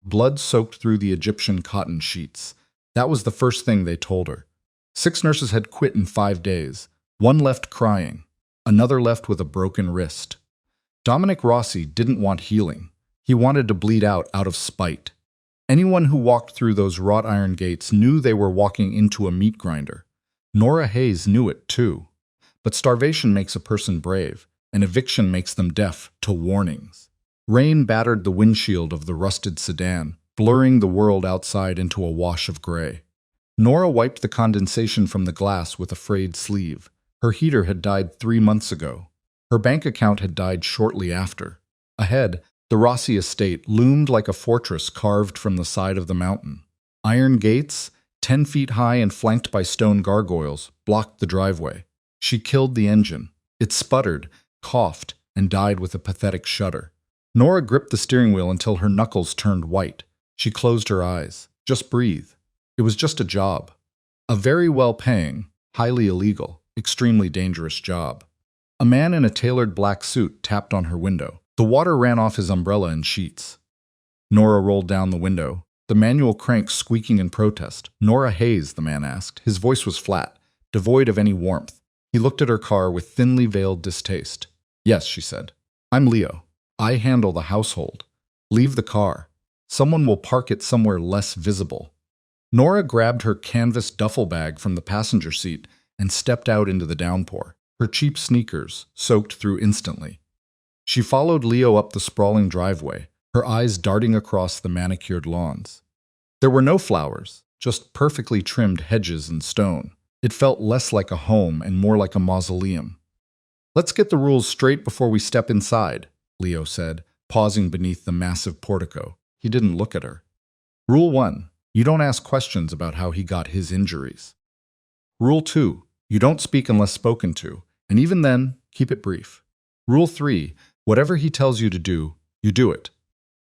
blood soaked through the Egyptian cotton sheets. That was the first thing they told her. 6 nurses had quit in 5 days. 1 left crying. Another left with a broken wrist. Dominic Rossi didn't want healing. He wanted to bleed out of spite. Anyone who walked through those wrought iron gates knew they were walking into a meat grinder. Nora Hayes knew it too. But starvation makes a person brave, and eviction makes them deaf to warnings. Rain battered the windshield of the rusted sedan, blurring the world outside into a wash of gray. Nora wiped the condensation from the glass with a frayed sleeve. Her heater had died 3 months ago. Her bank account had died shortly after. Ahead, the Rossi estate loomed like a fortress carved from the side of the mountain. Iron gates, 10 feet high and flanked by stone gargoyles, blocked the driveway. She killed the engine. It sputtered, coughed, and died with a pathetic shudder. Nora gripped the steering wheel until her knuckles turned white. She closed her eyes. Just breathe. It was just a job. A very well-paying, highly illegal, extremely dangerous job. A man in a tailored black suit tapped on her window. The water ran off his umbrella in sheets. Nora rolled down the window, the manual crank squeaking in protest. "Nora Hayes," the man asked. His voice was flat, devoid of any warmth. He looked at her car with thinly veiled distaste. "Yes," she said. "I'm Leo. I handle the household. Leave the car. Someone will park it somewhere less visible." Nora grabbed her canvas duffel bag from the passenger seat and stepped out into the downpour, her cheap sneakers soaked through instantly. She followed Leo up the sprawling driveway, her eyes darting across the manicured lawns. There were no flowers, just perfectly trimmed hedges and stone. It felt less like a home and more like a mausoleum. "Let's get the rules straight before we step inside," Leo said, pausing beneath the massive portico. He didn't look at her. "Rule 1. You don't ask questions about how he got his injuries. Rule 2. You don't speak unless spoken to, and even then, keep it brief. Rule 3. Whatever he tells you to do, you do it.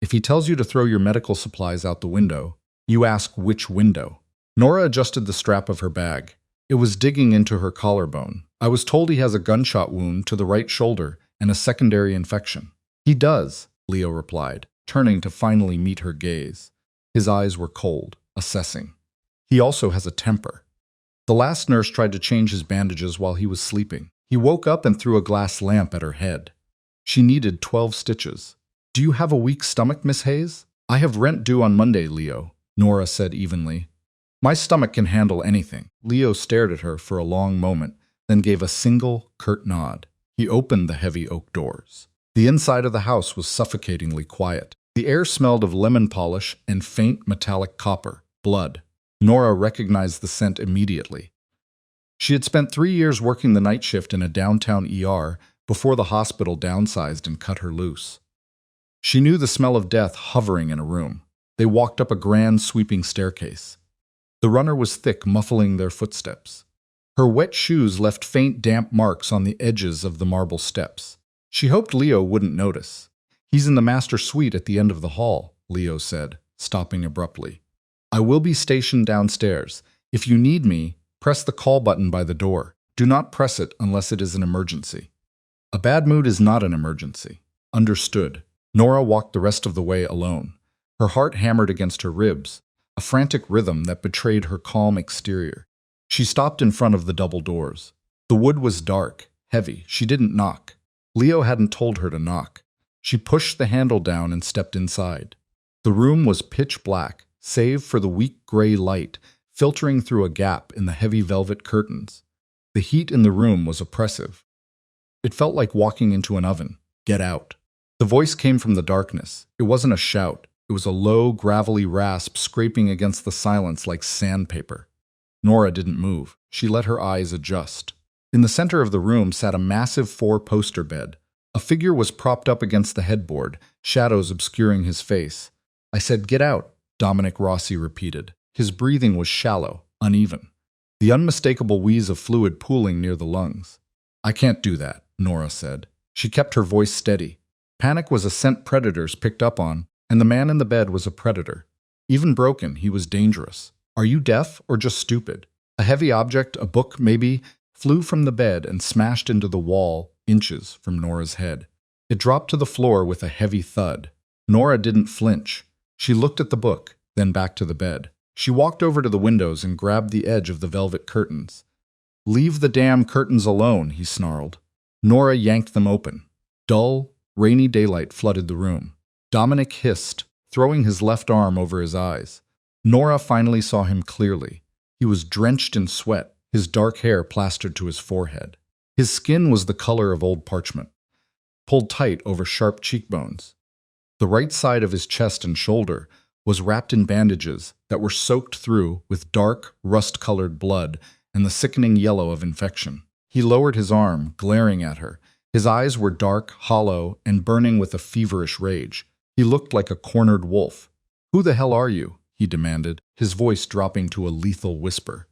If he tells you to throw your medical supplies out the window, you ask which window." Nora adjusted the strap of her bag. It was digging into her collarbone. "I was told he has a gunshot wound to the right shoulder and a secondary infection." "He does," Leo replied, turning to finally meet her gaze. His eyes were cold, assessing. "He also has a temper. The last nurse tried to change his bandages while he was sleeping. He woke up and threw a glass lamp at her head. She needed 12 stitches. Do you have a weak stomach, Miss Hayes?" "I have rent due on Monday, Leo," Nora said evenly. "My stomach can handle anything." Leo stared at her for a long moment, then gave a single, curt nod. He opened the heavy oak doors. The inside of the house was suffocatingly quiet. The air smelled of lemon polish and faint metallic copper, blood. Nora recognized the scent immediately. She had spent 3 years working the night shift in a downtown ER before the hospital downsized and cut her loose. She knew the smell of death hovering in a room. They walked up a grand, sweeping staircase. The runner was thick, muffling their footsteps. Her wet shoes left faint, damp marks on the edges of the marble steps. She hoped Leo wouldn't notice. "He's in the master suite at the end of the hall," Leo said, stopping abruptly. "I will be stationed downstairs. If you need me, press the call button by the door. Do not press it unless it is an emergency." "A bad mood is not an emergency." "Understood." Nora walked the rest of the way alone. Her heart hammered against her ribs, a frantic rhythm that betrayed her calm exterior. She stopped in front of the double doors. The wood was dark, heavy. She didn't knock. Leo hadn't told her to knock. She pushed the handle down and stepped inside. The room was pitch black, save for the weak gray light filtering through a gap in the heavy velvet curtains. The heat in the room was oppressive. It felt like walking into an oven. "Get out." The voice came from the darkness. It wasn't a shout. It was a low, gravelly rasp scraping against the silence like sandpaper. Nora didn't move. She let her eyes adjust. In the center of the room sat a massive 4-poster bed. A figure was propped up against the headboard, shadows obscuring his face. "I said, get out," Dominic Rossi repeated. His breathing was shallow, uneven, the unmistakable wheeze of fluid pooling near the lungs. "I can't do that," Nora said. She kept her voice steady. Panic was a scent predators picked up on, and the man in the bed was a predator. Even broken, he was dangerous. "Are you deaf or just stupid?" A heavy object, a book maybe, flew from the bed and smashed into the wall inches from Nora's head. It dropped to the floor with a heavy thud. Nora didn't flinch. She looked at the book, then back to the bed. She walked over to the windows and grabbed the edge of the velvet curtains. "Leave the damn curtains alone," he snarled. Nora yanked them open. Dull, rainy daylight flooded the room. Dominic hissed, throwing his left arm over his eyes. Nora finally saw him clearly. He was drenched in sweat, his dark hair plastered to his forehead. His skin was the color of old parchment, pulled tight over sharp cheekbones. The right side of his chest and shoulder was wrapped in bandages that were soaked through with dark, rust-colored blood and the sickening yellow of infection. He lowered his arm, glaring at her. His eyes were dark, hollow, and burning with a feverish rage. He looked like a cornered wolf. "Who the hell are you?" he demanded, his voice dropping to a lethal whisper.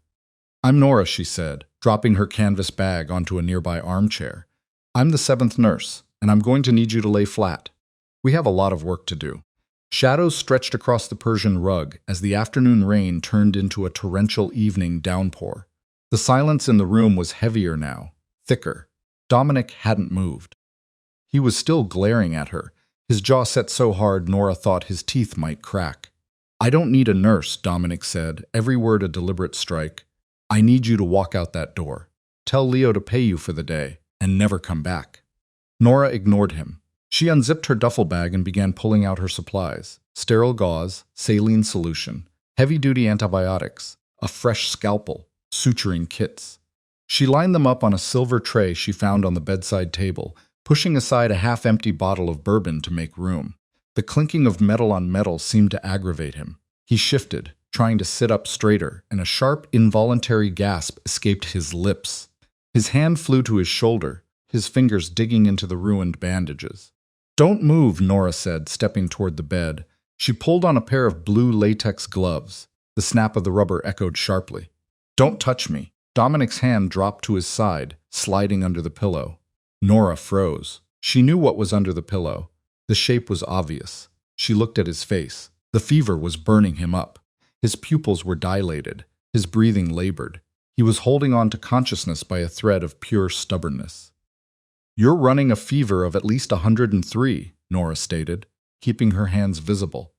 "I'm Nora," she said, dropping her canvas bag onto a nearby armchair. "I'm the 7th nurse, and I'm going to need you to lay flat. We have a lot of work to do." Shadows stretched across the Persian rug as the afternoon rain turned into a torrential evening downpour. The silence in the room was heavier now, thicker. Dominic hadn't moved. He was still glaring at her, his jaw set so hard Nora thought his teeth might crack. "I don't need a nurse," Dominic said, every word a deliberate strike. "I need you to walk out that door. Tell Leo to pay you for the day, and never come back." Nora ignored him. She unzipped her duffel bag and began pulling out her supplies: sterile gauze, saline solution, heavy-duty antibiotics, a fresh scalpel, suturing kits. She lined them up on a silver tray she found on the bedside table, pushing aside a half-empty bottle of bourbon to make room. The clinking of metal on metal seemed to aggravate him. He shifted, trying to sit up straighter, and a sharp, involuntary gasp escaped his lips. His hand flew to his shoulder, his fingers digging into the ruined bandages. "Don't move," Nora said, stepping toward the bed. She pulled on a pair of blue latex gloves. The snap of the rubber echoed sharply. "Don't touch me." Dominic's hand dropped to his side, sliding under the pillow. Nora froze. She knew what was under the pillow. The shape was obvious. She looked at his face. The fever was burning him up. His pupils were dilated, his breathing labored. He was holding on to consciousness by a thread of pure stubbornness. "You're running a fever of at least 103, Nora stated, keeping her hands visible.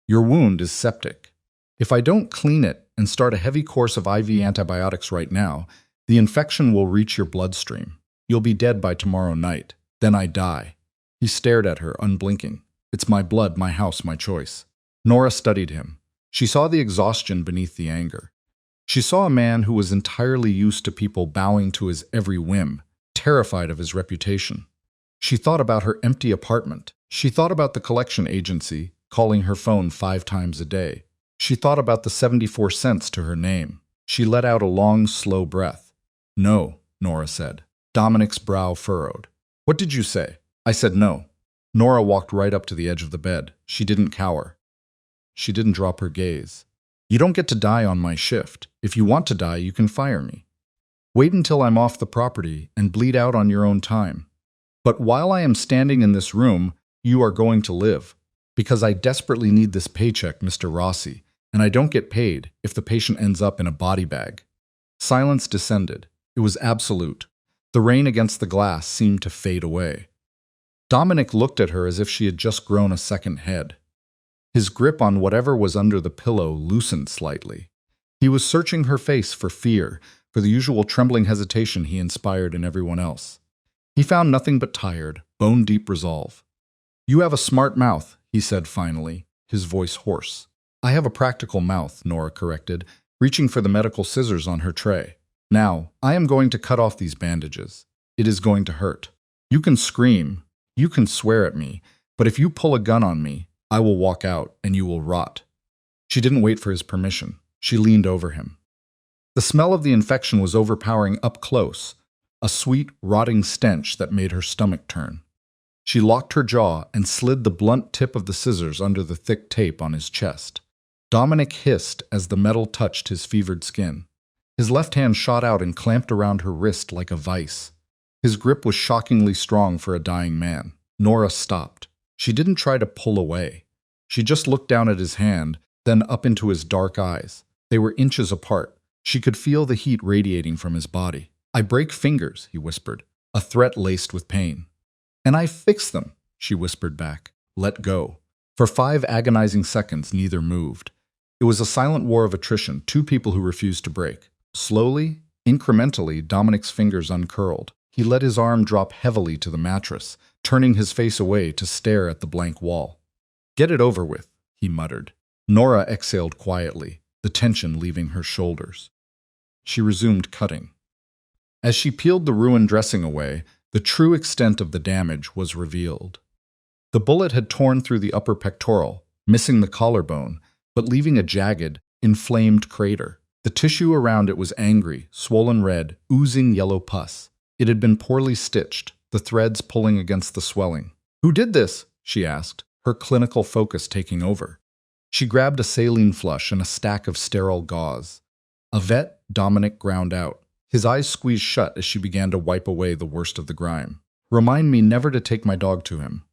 "Your wound is septic. If I don't clean it and start a heavy course of IV antibiotics right now, the infection will reach your bloodstream. You'll be dead by tomorrow night. Then I die." He stared at her, unblinking. "It's my blood, my house, my choice." Nora studied him. She saw the exhaustion beneath the anger. She saw a man who was entirely used to people bowing to his every whim, terrified of his reputation. She thought about her empty apartment. She thought about the collection agency, calling her phone 5 times a day. She thought about the 74 cents to her name. She let out a long, slow breath. "No," Nora said. Dominic's brow furrowed. "What did you say?" "I said no." Nora walked right up to the edge of the bed. She didn't cower. She didn't drop her gaze. "You don't get to die on my shift. If you want to die, you can fire me. Wait until I'm off the property and bleed out on your own time. But while I am standing in this room, you are going to live. Because I desperately need this paycheck, Mr. Rossi, and I don't get paid if the patient ends up in a body bag." Silence descended. It was absolute. The rain against the glass seemed to fade away. Dominic looked at her as if she had just grown a second head. His grip on whatever was under the pillow loosened slightly. He was searching her face for fear, for the usual trembling hesitation he inspired in everyone else. He found nothing but tired, bone-deep resolve. "You have a smart mouth," he said finally, his voice hoarse. "I have a practical mouth," Nora corrected, reaching for the medical scissors on her tray. "Now, I am going to cut off these bandages. It is going to hurt. You can scream, you can swear at me, but if you pull a gun on me, I will walk out and you will rot." She didn't wait for his permission. She leaned over him. The smell of the infection was overpowering up close, a sweet, rotting stench that made her stomach turn. She locked her jaw and slid the blunt tip of the scissors under the thick tape on his chest. Dominic hissed as the metal touched his fevered skin. His left hand shot out and clamped around her wrist like a vice. His grip was shockingly strong for a dying man. Nora stopped. She didn't try to pull away. She just looked down at his hand, then up into his dark eyes. They were inches apart. She could feel the heat radiating from his body. "I break fingers," he whispered, a threat laced with pain. "And I fix them," she whispered back. "Let go." For 5 agonizing seconds, neither moved. It was a silent war of attrition, 2 people who refused to break. Slowly, incrementally, Dominic's fingers uncurled. He let his arm drop heavily to the mattress, turning his face away to stare at the blank wall. "Get it over with," he muttered. Nora exhaled quietly, the tension leaving her shoulders. She resumed cutting. As she peeled the ruined dressing away, the true extent of the damage was revealed. The bullet had torn through the upper pectoral, missing the collarbone, but leaving a jagged, inflamed crater. The tissue around it was angry, swollen red, oozing yellow pus. It had been poorly stitched, the threads pulling against the swelling. "Who did this?" she asked, her clinical focus taking over. She grabbed a saline flush and a stack of sterile gauze. "A vet," Dominic ground out. His eyes squeezed shut as she began to wipe away the worst of the grime. "Remind me never to take my dog to him."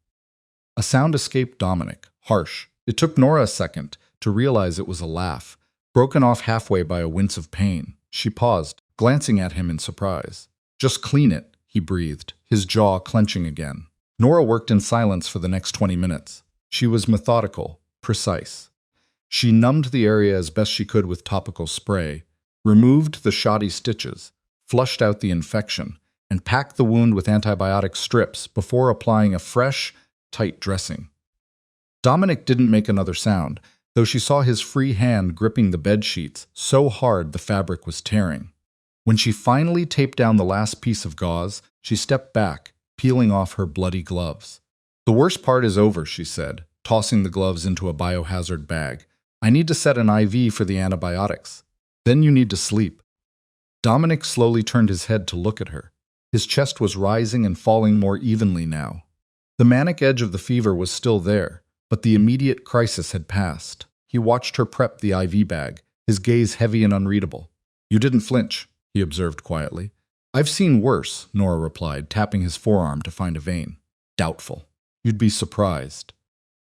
A sound escaped Dominic, harsh. It took Nora a second to realize it was a laugh, broken off halfway by a wince of pain. She paused, glancing at him in surprise. "Just clean it," he breathed, his jaw clenching again. Nora worked in silence for the next 20 minutes. She was methodical, precise. She numbed the area as best she could with topical spray, removed the shoddy stitches, flushed out the infection, and packed the wound with antibiotic strips before applying a fresh, tight dressing. Dominic didn't make another sound, though she saw his free hand gripping the bed sheets so hard the fabric was tearing. When she finally taped down the last piece of gauze, she stepped back, peeling off her bloody gloves. "The worst part is over," she said, tossing the gloves into a biohazard bag. "I need to set an IV for the antibiotics. Then you need to sleep." Dominic slowly turned his head to look at her. His chest was rising and falling more evenly now. The manic edge of the fever was still there, but the immediate crisis had passed. He watched her prep the IV bag, his gaze heavy and unreadable. "You didn't flinch," he observed quietly. "I've seen worse," Nora replied, tapping his forearm to find a vein. "Doubtful. You'd be surprised."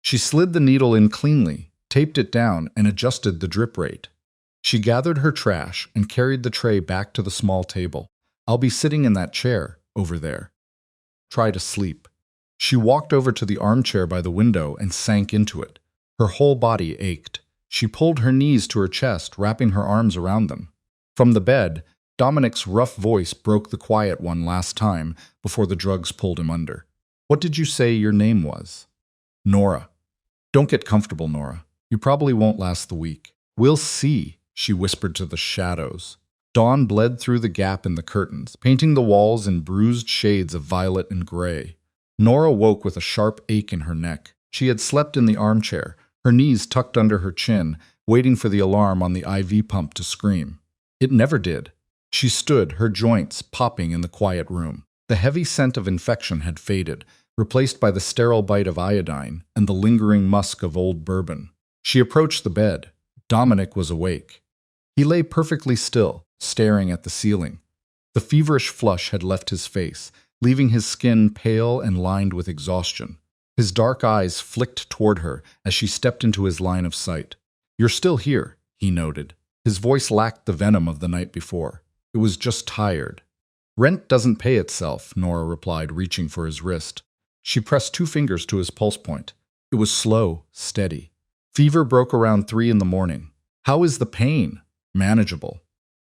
She slid the needle in cleanly, taped it down, and adjusted the drip rate. She gathered her trash and carried the tray back to the small table. "I'll be sitting in that chair, over there. Try to sleep." She walked over to the armchair by the window and sank into it. Her whole body ached. She pulled her knees to her chest, wrapping her arms around them. From the bed, Dominic's rough voice broke the quiet one last time before the drugs pulled him under. "What did you say your name was?" "Nora." "Don't get comfortable, Nora. You probably won't last the week." "We'll see," she whispered to the shadows. Dawn bled through the gap in the curtains, painting the walls in bruised shades of violet and gray. Nora woke with a sharp ache in her neck. She had slept in the armchair, her knees tucked under her chin, waiting for the alarm on the IV pump to scream. It never did. She stood, her joints popping in the quiet room. The heavy scent of infection had faded, replaced by the sterile bite of iodine and the lingering musk of old bourbon. She approached the bed. Dominic was awake. He lay perfectly still, staring at the ceiling. The feverish flush had left his face, leaving his skin pale and lined with exhaustion. His dark eyes flicked toward her as she stepped into his line of sight. "You're still here," he noted. His voice lacked the venom of the night before. It was just tired. "Rent doesn't pay itself," Nora replied, reaching for his wrist. She pressed 2 fingers to his pulse point. It was slow, steady. Fever broke around 3 in the morning. "How is the pain?" "Manageable."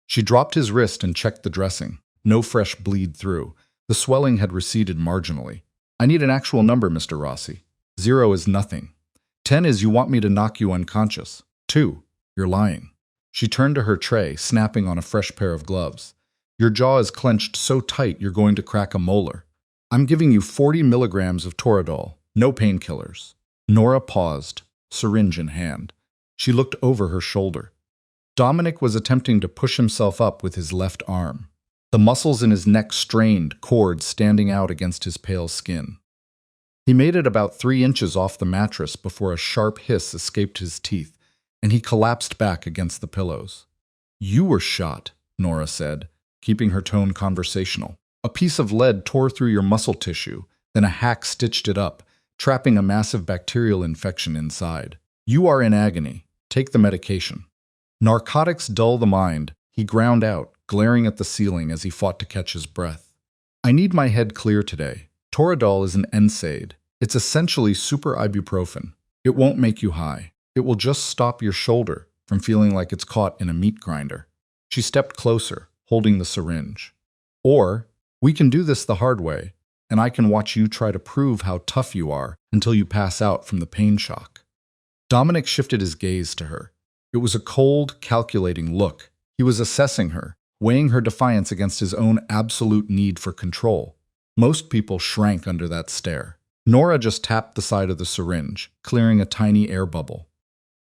She dropped his wrist and checked the dressing. No fresh bleed through. The swelling had receded marginally. "I need an actual number, Mr. Rossi. 0 is nothing. 10 is you want me to knock you unconscious. 2, you're lying." She turned to her tray, snapping on a fresh pair of gloves. "Your jaw is clenched so tight you're going to crack a molar. I'm giving you 40 milligrams of Toradol. No painkillers." Nora paused, syringe in hand. She looked over her shoulder. Dominic was attempting to push himself up with his left arm. The muscles in his neck strained, cords standing out against his pale skin. He made it about 3 inches off the mattress before a sharp hiss escaped his teeth, and he collapsed back against the pillows. "You were shot," Nora said, keeping her tone conversational. "A piece of lead tore through your muscle tissue, then a hack stitched it up, trapping a massive bacterial infection inside. You are in agony. Take the medication." Narcotics dull the mind, he ground out, glaring at the ceiling as he fought to catch his breath. "I need my head clear today. Toradol is an NSAID. It's essentially super ibuprofen. It won't make you high. It will just stop your shoulder from feeling like it's caught in a meat grinder. She stepped closer, holding the syringe. Or, we can do this the hard way, and I can watch you try to prove how tough you are until you pass out from the pain shock. Dominic shifted his gaze to her. It was a cold, calculating look. He was assessing her, weighing her defiance against his own absolute need for control. Most people shrank under that stare. Nora just tapped the side of the syringe, clearing a tiny air bubble.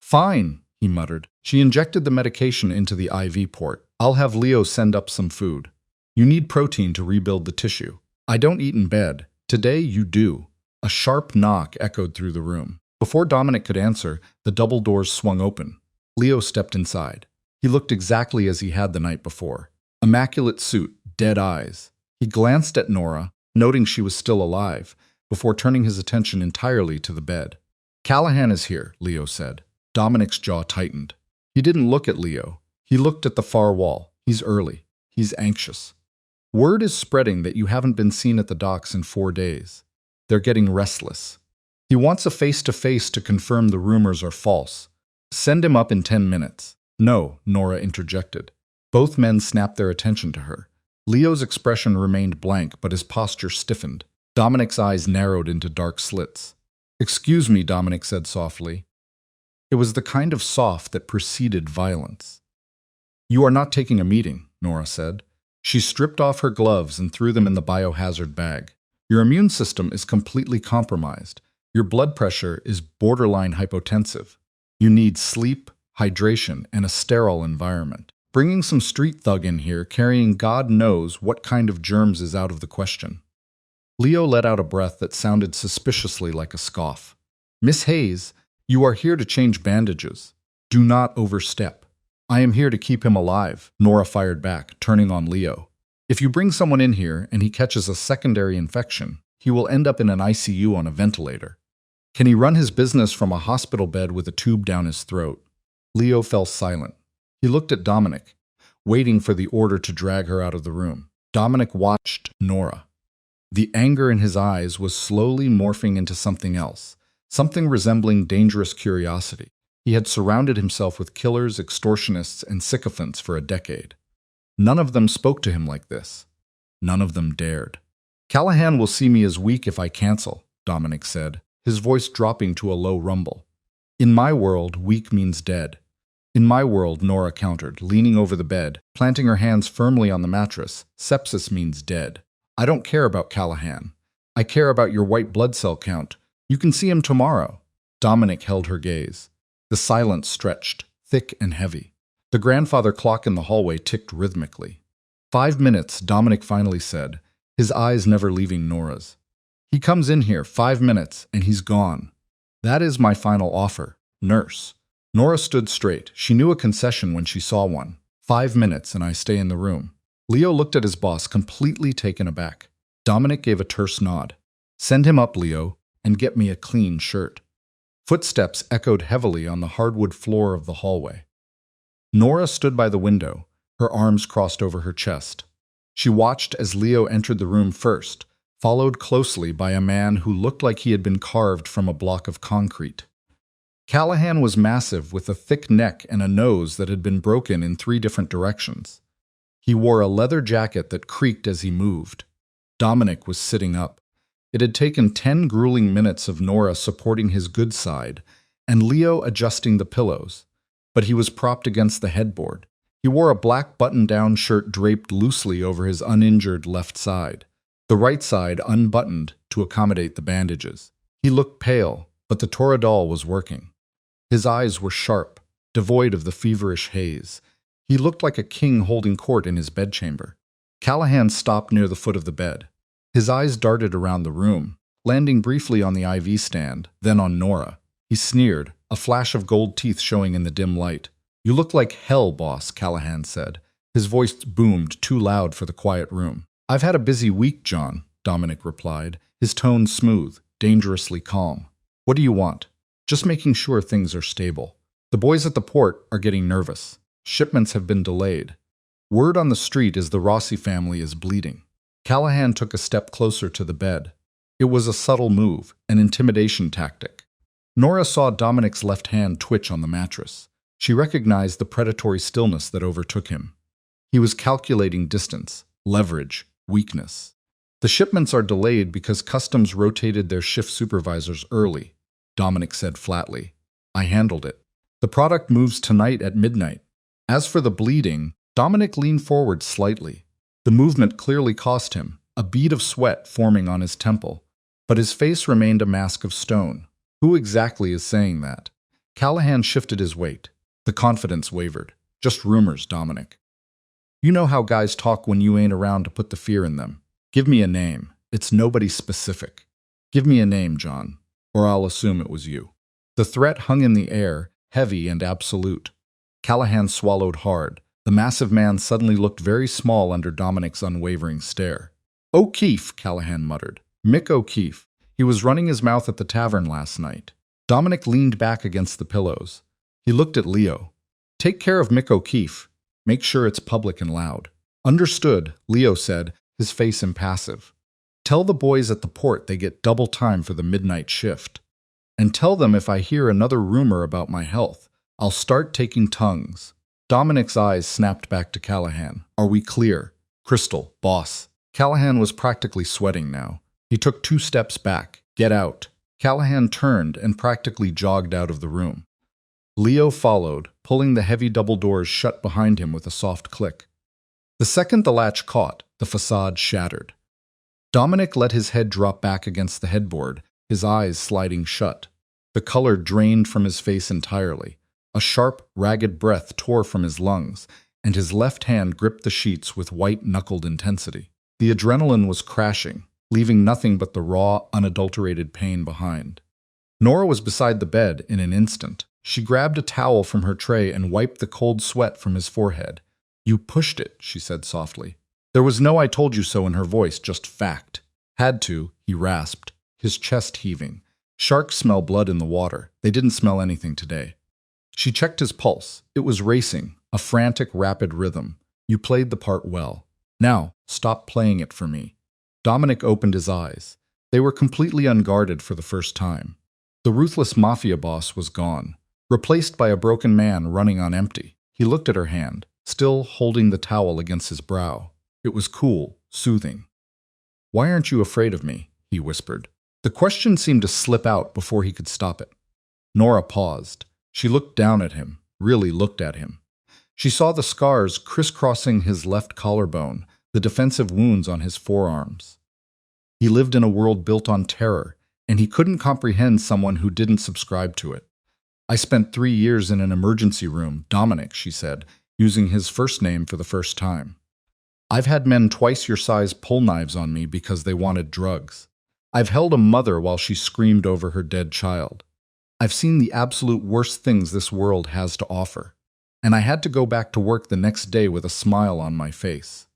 "Fine," he muttered. She injected the medication into the IV port. "I'll have Leo send up some food. You need protein to rebuild the tissue. I don't eat in bed. Today you do." A sharp knock echoed through the room. Before Dominic could answer, the double doors swung open. Leo stepped inside. He looked exactly as he had the night before. Immaculate suit, dead eyes. He glanced at Nora, noting she was still alive, before turning his attention entirely to the bed. "Callahan is here," Leo said. Dominic's jaw tightened. He didn't look at Leo. He looked at the far wall. He's early. He's anxious. "Word is spreading that you haven't been seen at the docks in 4 days. They're getting restless. He wants a face-to-face to confirm the rumors are false. Send him up in 10 minutes. "No," Nora interjected. Both men snapped their attention to her. Leo's expression remained blank, but his posture stiffened. Dominic's eyes narrowed into dark slits. "Excuse me," Dominic said softly. It was the kind of soft that preceded violence. "You are not taking a meeting," Nora said. She stripped off her gloves and threw them in the biohazard bag. "Your immune system is completely compromised. Your blood pressure is borderline hypotensive. You need sleep, hydration, and a sterile environment. Bringing some street thug in here carrying God knows what kind of germs is out of the question." Leo let out a breath that sounded suspiciously like a scoff. "Miss Hayes, you are here to change bandages. Do not overstep." "I am here to keep him alive," Nora fired back, turning on Leo. "If you bring someone in here and he catches a secondary infection, he will end up in an ICU on a ventilator. Can he run his business from a hospital bed with a tube down his throat?" Leo fell silent. He looked at Dominic, waiting for the order to drag her out of the room. Dominic watched Nora. The anger in his eyes was slowly morphing into something else, something resembling dangerous curiosity. He had surrounded himself with killers, extortionists, and sycophants for a decade. None of them spoke to him like this. None of them dared. "Callahan will see me as weak if I cancel," Dominic said, his voice dropping to a low rumble. "In my world, weak means dead." "In my world," Nora countered, leaning over the bed, planting her hands firmly on the mattress, "sepsis means dead. I don't care about Callahan. I care about your white blood cell count. You can see him tomorrow." Dominic held her gaze. The silence stretched, thick and heavy. The grandfather clock in the hallway ticked rhythmically. 5 minutes, Dominic finally said, his eyes never leaving Nora's. "He comes in here 5 minutes, and he's gone. That is my final offer, nurse." Nora stood straight. She knew a concession when she saw one. 5 minutes, and I stay in the room." Leo looked at his boss, completely taken aback. Dominic gave a terse nod. "Send him up, Leo, and get me a clean shirt." Footsteps echoed heavily on the hardwood floor of the hallway. Nora stood by the window, her arms crossed over her chest. She watched as Leo entered the room first, followed closely by a man who looked like he had been carved from a block of concrete. Callahan was massive, with a thick neck and a nose that had been broken in 3 different directions. He wore a leather jacket that creaked as he moved. Dominic was sitting up. It had taken 10 grueling minutes of Nora supporting his good side and Leo adjusting the pillows, but he was propped against the headboard. He wore a black button-down shirt draped loosely over his uninjured left side, the right side unbuttoned to accommodate the bandages. He looked pale, but the Toradol was working. His eyes were sharp, devoid of the feverish haze. He looked like a king holding court in his bedchamber. Callahan stopped near the foot of the bed. His eyes darted around the room, landing briefly on the IV stand, then on Nora. He sneered, a flash of gold teeth showing in the dim light. "You look like hell, boss," Callahan said. His voice boomed, too loud for the quiet room. "I've had a busy week, John," Dominic replied, his tone smooth, dangerously calm. "What do you want?" "Just making sure things are stable. The boys at the port are getting nervous. Shipments have been delayed. Word on the street is the Rossi family is bleeding." Callahan took a step closer to the bed. It was a subtle move, an intimidation tactic. Nora saw Dominic's left hand twitch on the mattress. She recognized the predatory stillness that overtook him. He was calculating distance, leverage, weakness. The shipments are delayed because customs rotated their shift supervisors early, Dominic said flatly. I handled it. The product moves tonight at midnight. As for the bleeding, Dominic leaned forward slightly. The movement clearly cost him, a bead of sweat forming on his temple. But his face remained a mask of stone. Who exactly is saying that? Callahan shifted his weight. The confidence wavered. Just rumors, Dominic. You know how guys talk when you ain't around to put the fear in them. Give me a name. It's nobody specific. Give me a name, John, or I'll assume it was you. The threat hung in the air, heavy and absolute. Callahan swallowed hard. The massive man suddenly looked very small under Dominic's unwavering stare. O'Keefe, Callahan muttered. Mick O'Keefe. He was running his mouth at the tavern last night. Dominic leaned back against the pillows. He looked at Leo. Take care of Mick O'Keefe. Make sure it's public and loud. Understood, Leo said, his face impassive. Tell the boys at the port they get double time for the midnight shift. And tell them if I hear another rumor about my health, I'll start taking tongues. Dominic's eyes snapped back to Callahan. Are we clear? Crystal, boss. Callahan was practically sweating now. He took 2 steps back. Get out. Callahan turned and practically jogged out of the room. Leo followed, pulling the heavy double doors shut behind him with a soft click. The second the latch caught, the facade shattered. Dominic let his head drop back against the headboard, his eyes sliding shut. The color drained from his face entirely. A sharp, ragged breath tore from his lungs, and his left hand gripped the sheets with white-knuckled intensity. The adrenaline was crashing, leaving nothing but the raw, unadulterated pain behind. Nora was beside the bed in an instant. She grabbed a towel from her tray and wiped the cold sweat from his forehead. You pushed it, she said softly. There was no I told you so in her voice, just fact. Had to, he rasped, his chest heaving. Sharks smell blood in the water. They didn't smell anything today. She checked his pulse. It was racing, a frantic, rapid rhythm. You played the part well. Now, stop playing it for me. Dominic opened his eyes. They were completely unguarded for the first time. The ruthless Mafia boss was gone, replaced by a broken man running on empty. He looked at her hand, still holding the towel against his brow. It was cool, soothing. Why aren't you afraid of me? He whispered. The question seemed to slip out before he could stop it. Nora paused. She looked down at him, really looked at him. She saw the scars crisscrossing his left collarbone, the defensive wounds on his forearms. He lived in a world built on terror, and he couldn't comprehend someone who didn't subscribe to it. I spent 3 years in an emergency room, Dominic, she said, using his first name for the first time. I've had men twice your size pull knives on me because they wanted drugs. I've held a mother while she screamed over her dead child. I've seen the absolute worst things this world has to offer, and I had to go back to work the next day with a smile on my face.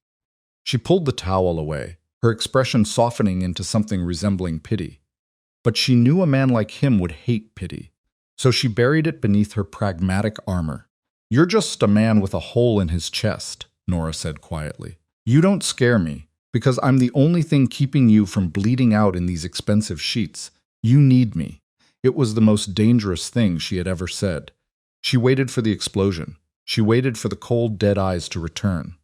She pulled the towel away, her expression softening into something resembling pity. But she knew a man like him would hate pity, so she buried it beneath her pragmatic armor. You're just a man with a hole in his chest, Nora said quietly. You don't scare me, because I'm the only thing keeping you from bleeding out in these expensive sheets. You need me. It was the most dangerous thing she had ever said. She waited for the explosion. She waited for the cold, dead eyes to return,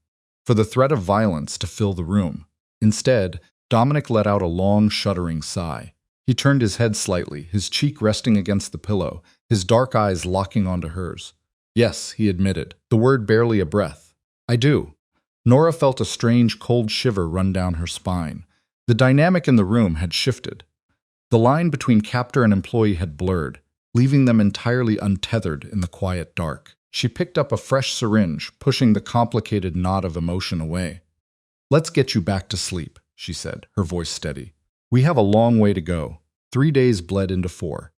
for the threat of violence to fill the room. Instead, Dominic let out a long, shuddering sigh. He turned his head slightly, his cheek resting against the pillow, his dark eyes locking onto hers. Yes, he admitted, the word barely a breath. I do. Nora felt a strange, cold shiver run down her spine. The dynamic in the room had shifted. The line between captor and employee had blurred, leaving them entirely untethered in the quiet dark. She picked up a fresh syringe, pushing the complicated knot of emotion away. Let's get you back to sleep, she said, her voice steady. We have a long way to go. 3 days bled into 4.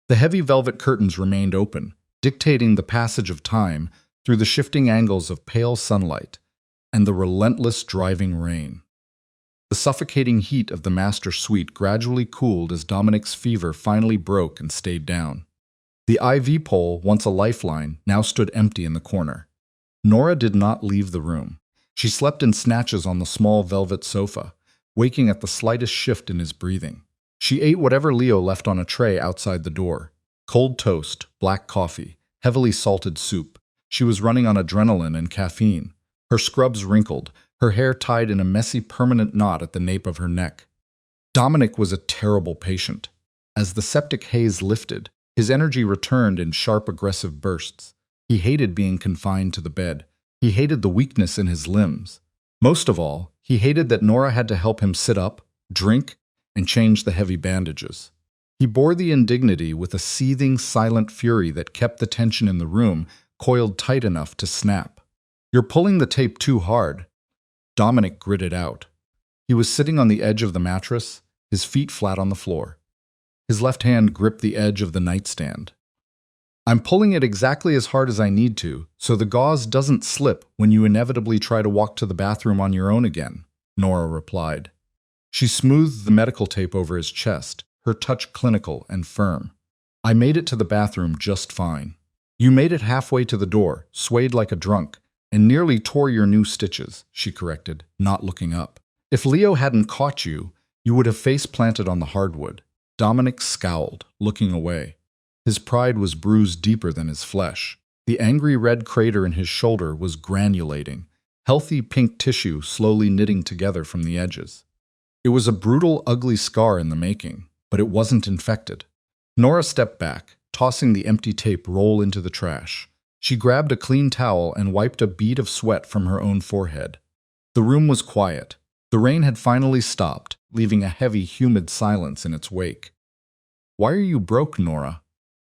The heavy velvet curtains remained open, dictating the passage of time through the shifting angles of pale sunlight and the relentless driving rain. The suffocating heat of the master suite gradually cooled as Dominic's fever finally broke and stayed down. The IV pole, once a lifeline, now stood empty in the corner. Nora did not leave the room. She slept in snatches on the small velvet sofa, waking at the slightest shift in his breathing. She ate whatever Leo left on a tray outside the door, Cold toast, black coffee, heavily salted soup. She was running on adrenaline and caffeine. Her scrubs wrinkled, her hair tied in a messy permanent knot at the nape of her neck. Dominic was a terrible patient. As the septic haze lifted, his energy returned in sharp, aggressive bursts. He hated being confined to the bed. He hated the weakness in his limbs. Most of all, he hated that Nora had to help him sit up, drink, and change the heavy bandages. He bore the indignity with a seething, silent fury that kept the tension in the room coiled tight enough to snap. "You're pulling the tape too hard," Dominic gritted out. He was sitting on the edge of the mattress, his feet flat on the floor. His left hand gripped the edge of the nightstand. "I'm pulling it exactly as hard as I need to, so the gauze doesn't slip when you inevitably try to walk to the bathroom on your own again," Nora replied. She smoothed the medical tape over his chest, her touch clinical and firm. "I made it to the bathroom just fine. You made it halfway to the door, swayed like a drunk, and nearly tore your new stitches," she corrected, not looking up. "If Leo hadn't caught you, you would have face-planted on the hardwood." Dominic scowled, looking away. His pride was bruised deeper than his flesh. The angry red crater in his shoulder was granulating, healthy pink tissue slowly knitting together from the edges. It was a brutal, ugly scar in the making, but it wasn't infected. Nora stepped back, tossing the empty tape roll into the trash. She grabbed a clean towel and wiped a bead of sweat from her own forehead. The room was quiet. The rain had finally stopped, leaving a heavy, humid silence in its wake. "Why are you broke, Nora?"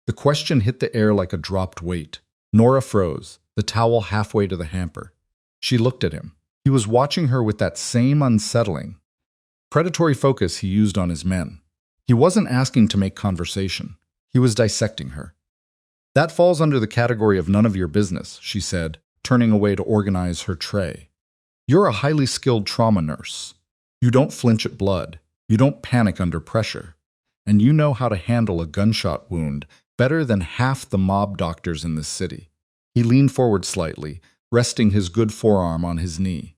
The question hit the air like a dropped weight. Nora froze, the towel halfway to the hamper. She looked at him. He was watching her with that same unsettling, predatory focus he used on his men. He wasn't asking to make conversation. He was dissecting her. "That falls under the category of none of your business," she said, turning away to organize her tray. "You're a highly skilled trauma nurse. You don't flinch at blood. You don't panic under pressure. And you know how to handle a gunshot wound better than half the mob doctors in this city." He leaned forward slightly, resting his good forearm on his knee.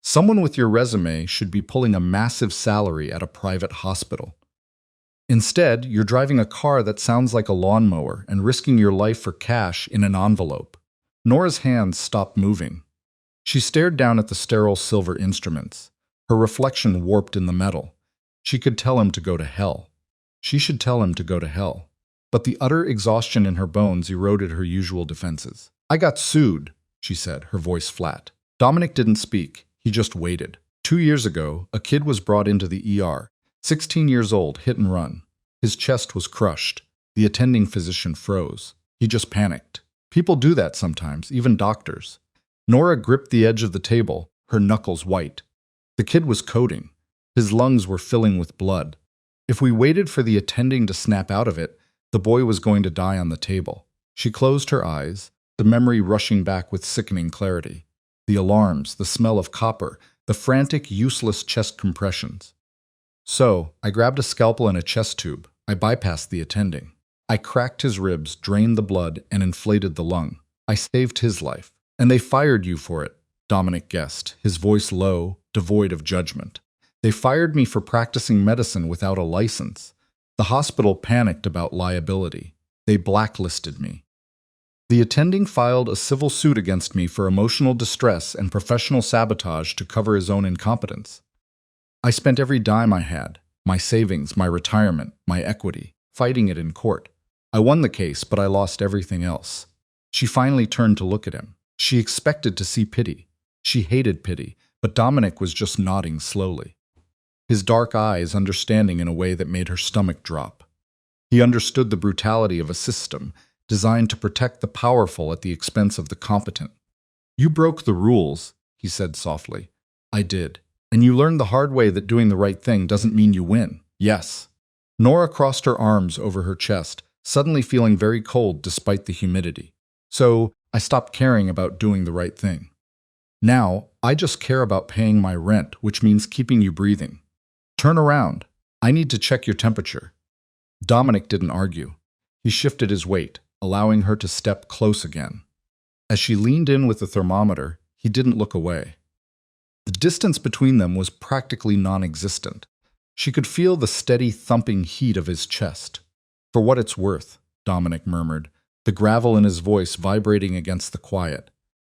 "Someone with your resume should be pulling a massive salary at a private hospital. Instead, you're driving a car that sounds like a lawnmower and risking your life for cash in an envelope." Nora's hands stopped moving. She stared down at the sterile silver instruments. Her reflection warped in the metal. She could tell him to go to hell. She should tell him to go to hell. But the utter exhaustion in her bones eroded her usual defenses. "I got sued," she said, her voice flat. Dominic didn't speak. He just waited. 2 years ago, a kid was brought into the ER. 16 years old, hit and run. His chest was crushed. The attending physician froze. He just panicked. People do that sometimes, even doctors. Nora gripped the edge of the table, her knuckles white. The kid was coding. His lungs were filling with blood. If we waited for the attending to snap out of it, the boy was going to die on the table. She closed her eyes, the memory rushing back with sickening clarity. The alarms, the smell of copper, the frantic, useless chest compressions. "So, I grabbed a scalpel and a chest tube. I bypassed the attending. I cracked his ribs, drained the blood, and inflated the lung. I saved his life. And they fired you for it," Dominic guessed, his voice low, devoid of judgment. "They fired me for practicing medicine without a license. The hospital panicked about liability. They blacklisted me. The attending filed a civil suit against me for emotional distress and professional sabotage to cover his own incompetence. I spent every dime I had, my savings, my retirement, my equity, fighting it in court. I won the case, but I lost everything else." She finally turned to look at him. She expected to see pity. She hated pity, but Dominic was just nodding slowly. His dark eyes understanding in a way that made her stomach drop. He understood the brutality of a system designed to protect the powerful at the expense of the competent. "You broke the rules," he said softly. "I did. And you learned the hard way that doing the right thing doesn't mean you win. Yes." Nora crossed her arms over her chest, suddenly feeling very cold despite the humidity. "So, I stopped caring about doing the right thing. Now, I just care about paying my rent, which means keeping you breathing. Turn around. I need to check your temperature." Dominic didn't argue. He shifted his weight, allowing her to step close again. As she leaned in with the thermometer, he didn't look away. The distance between them was practically non-existent. She could feel the steady thumping heat of his chest. For what it's worth, Dominic murmured, the gravel in his voice vibrating against the quiet.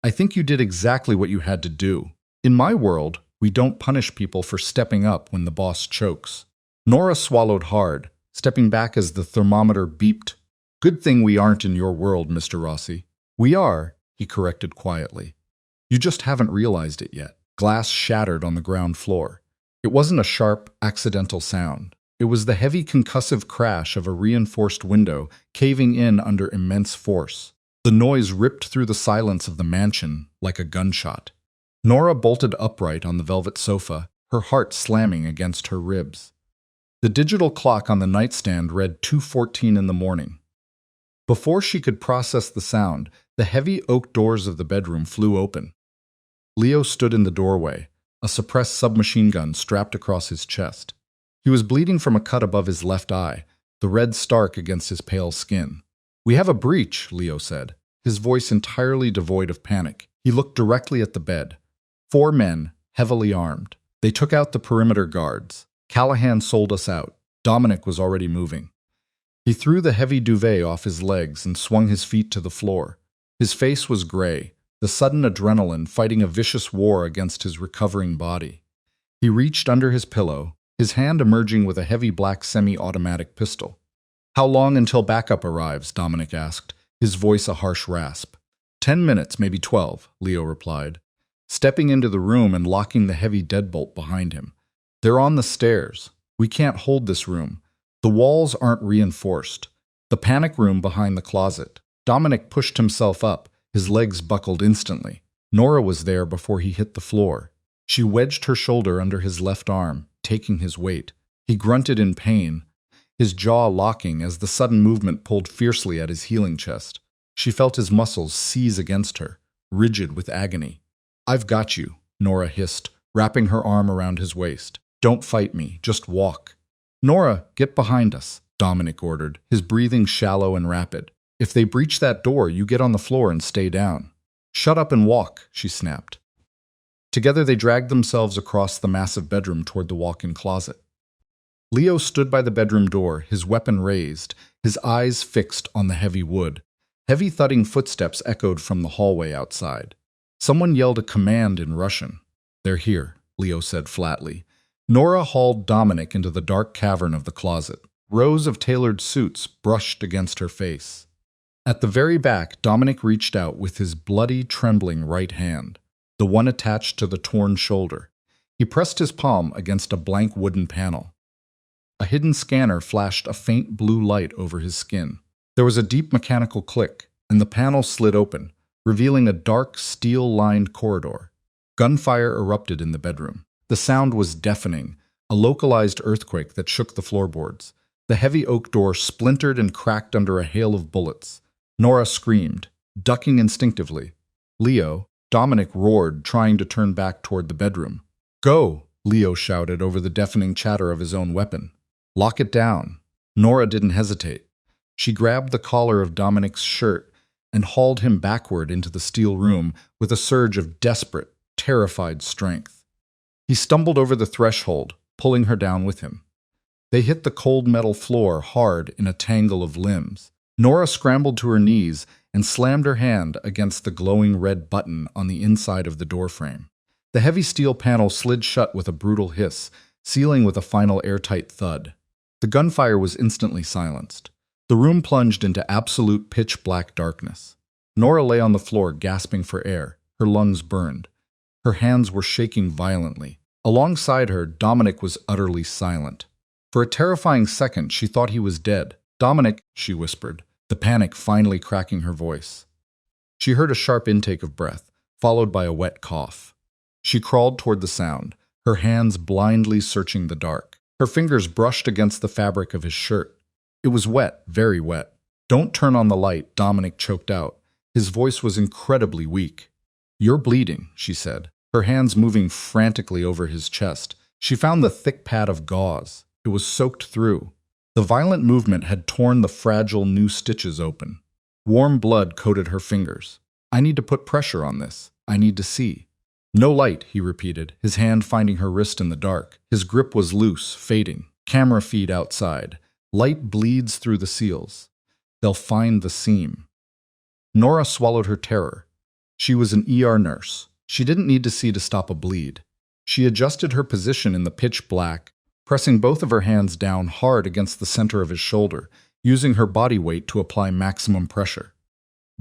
I think you did exactly what you had to do. In my world, we don't punish people for stepping up when the boss chokes. Nora swallowed hard, stepping back as the thermometer beeped. Good thing we aren't in your world, Mr. Rossi. We are, he corrected quietly. You just haven't realized it yet. Glass shattered on the ground floor. It wasn't a sharp, accidental sound. It was the heavy concussive crash of a reinforced window caving in under immense force. The noise ripped through the silence of the mansion like a gunshot. Nora bolted upright on the velvet sofa, her heart slamming against her ribs. The digital clock on the nightstand read 2:14 in the morning. Before she could process the sound, the heavy oak doors of the bedroom flew open. Leo stood in the doorway, a suppressed submachine gun strapped across his chest. He was bleeding from a cut above his left eye, the red stark against his pale skin. We have a breach, Leo said, his voice entirely devoid of panic. He looked directly at the bed. 4 men, heavily armed. They took out the perimeter guards. Callahan sold us out. Dominic was already moving. He threw the heavy duvet off his legs and swung his feet to the floor. His face was gray, the sudden adrenaline fighting a vicious war against his recovering body. He reached under his pillow, his hand emerging with a heavy black semi-automatic pistol. How long until backup arrives? Dominic asked, his voice a harsh rasp. 10 minutes, maybe 12, Leo replied, stepping into the room and locking the heavy deadbolt behind him. They're on the stairs. We can't hold this room. The walls aren't reinforced. The panic room behind the closet. Dominic pushed himself up, his legs buckled instantly. Nora was there before he hit the floor. She wedged her shoulder under his left arm, taking his weight. He grunted in pain, his jaw locking as the sudden movement pulled fiercely at his healing chest. She felt his muscles seize against her, rigid with agony. I've got you, Nora hissed, wrapping her arm around his waist. Don't fight me, just walk. Nora, get behind us, Dominic ordered, his breathing shallow and rapid. If they breach that door, you get on the floor and stay down. Shut up and walk, she snapped. Together they dragged themselves across the massive bedroom toward the walk-in closet. Leo stood by the bedroom door, his weapon raised, his eyes fixed on the heavy wood. Heavy thudding footsteps echoed from the hallway outside. Someone yelled a command in Russian. They're here, Leo said flatly. Nora hauled Dominic into the dark cavern of the closet. Rows of tailored suits brushed against her face. At the very back, Dominic reached out with his bloody, trembling right hand, the one attached to the torn shoulder. He pressed his palm against a blank wooden panel. A hidden scanner flashed a faint blue light over his skin. There was a deep mechanical click, and the panel slid open, revealing a dark, steel-lined corridor. Gunfire erupted in the bedroom. The sound was deafening, a localized earthquake that shook the floorboards. The heavy oak door splintered and cracked under a hail of bullets. Nora screamed, ducking instinctively. Dominic roared, trying to turn back toward the bedroom. Go, Leo shouted over the deafening chatter of his own weapon. Lock it down. Nora didn't hesitate. She grabbed the collar of Dominic's shirt and hauled him backward into the steel room with a surge of desperate, terrified strength. He stumbled over the threshold, pulling her down with him. They hit the cold metal floor hard in a tangle of limbs. Nora scrambled to her knees and slammed her hand against the glowing red button on the inside of the doorframe. The heavy steel panel slid shut with a brutal hiss, sealing with a final airtight thud. The gunfire was instantly silenced. The room plunged into absolute pitch-black darkness. Nora lay on the floor, gasping for air. Her lungs burned. Her hands were shaking violently. Alongside her, Dominic was utterly silent. For a terrifying second, she thought he was dead. Dominic, she whispered, the panic finally cracking her voice. She heard a sharp intake of breath, followed by a wet cough. She crawled toward the sound, her hands blindly searching the dark. Her fingers brushed against the fabric of his shirt. It was wet, very wet. Don't turn on the light, Dominic choked out. His voice was incredibly weak. You're bleeding, she said, her hands moving frantically over his chest. She found the thick pad of gauze. It was soaked through. The violent movement had torn the fragile new stitches open. Warm blood coated her fingers. I need to put pressure on this. I need to see. No light, he repeated, his hand finding her wrist in the dark. His grip was loose, fading. Camera feed outside. Light bleeds through the seals. They'll find the seam. Nora swallowed her terror. She was an ER nurse. She didn't need to see to stop a bleed. She adjusted her position in the pitch black, pressing both of her hands down hard against the center of his shoulder, using her body weight to apply maximum pressure.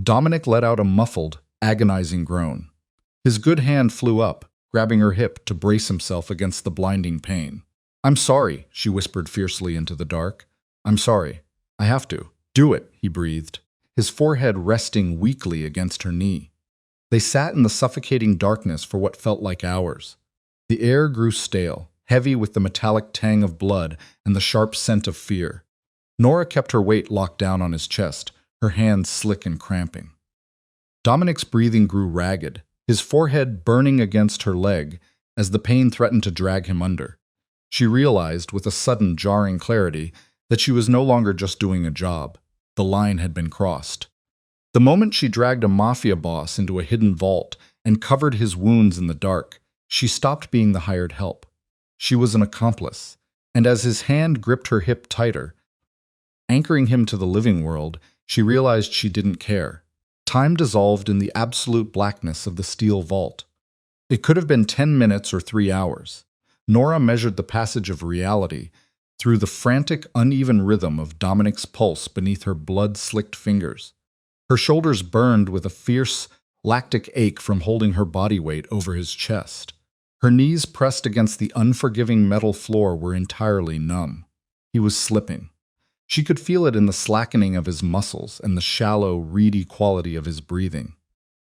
Dominic let out a muffled, agonizing groan. His good hand flew up, grabbing her hip to brace himself against the blinding pain. "I'm sorry," she whispered fiercely into the dark. "I'm sorry. I have to." "Do it," he breathed, his forehead resting weakly against her knee. They sat in the suffocating darkness for what felt like hours. The air grew stale, heavy with the metallic tang of blood and the sharp scent of fear. Nora kept her weight locked down on his chest, her hands slick and cramping. Dominic's breathing grew ragged, his forehead burning against her leg as the pain threatened to drag him under. She realized, with a sudden jarring clarity, that she was no longer just doing a job. The line had been crossed. The moment she dragged a Mafia boss into a hidden vault and covered his wounds in the dark, she stopped being the hired help. She was an accomplice, and as his hand gripped her hip tighter, anchoring him to the living world, she realized she didn't care. Time dissolved in the absolute blackness of the steel vault. It could have been 10 minutes or 3 hours. Nora measured the passage of reality through the frantic, uneven rhythm of Dominic's pulse beneath her blood-slicked fingers. Her shoulders burned with a fierce, lactic ache from holding her body weight over his chest. Her knees pressed against the unforgiving metal floor were entirely numb. He was slipping. She could feel it in the slackening of his muscles and the shallow, reedy quality of his breathing.